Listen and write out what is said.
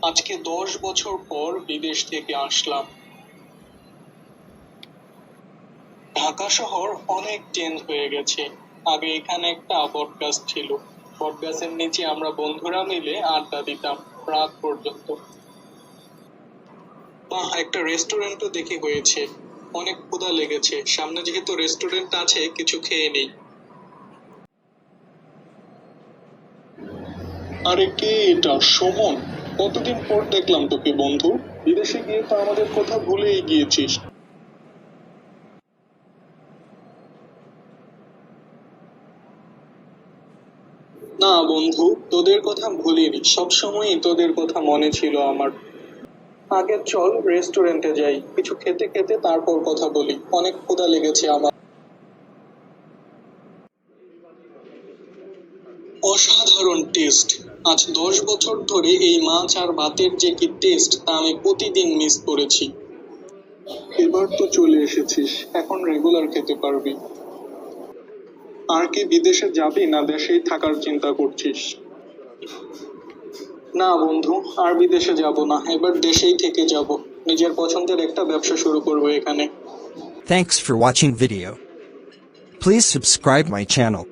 আজকে 10 বছর পর বিদেশ থেকে আসলাম। ঢাকা শহর অনেক চেঞ্জ হয়ে গেছে। আগে এখানে একটা বটগাছ ছিল। বটগাছের নিচে আমরা বন্ধুরা মিলে আড্ডা দিতাম রাত পর্যন্ত। একটা রেস্টুরেন্টও দেখি হয়েছে। অনেক ক্ষুধা লেগেছে, সামনে যেহেতু রেস্টুরেন্ট আছে কিছু খেয়ে নেই। আরে কে এটা? সুমন, কতদিন পর দেখলাম তোকে বন্ধু। বিদেশে গিয়ে তো আমাদের কথা ভুলেই গিয়েছিস। না বন্ধু, তোদের কথা ভুলিনি, সবসময়ই তোদের কথা মনে ছিল আমার। আগে চল রেস্টুরেন্টে যাই, কিছু খেতে খেতে তারপর কথা বলি, অনেক ক্ষুধা লেগেছে আমার। অসাধারণ টেস্ট। আজ 10 বছর ধরে এই মাছ আর ভাতের যে কি টেস্ট তা আমি প্রতিদিন মিস করেছি। এবার তো চলে এসেছিস, এখন রেগুলার খেতে পারবি। আর কি বিদেশে যাবি না দেশেই থাকার চিন্তা করছিস? না বন্ধু, আর বিদেশে যাব না, এবার দেশেই থেকে যাব। নিজের পছন্দের একটা ব্যবসা শুরু করব এখানে। Thanks for watching video. Please subscribe my channel.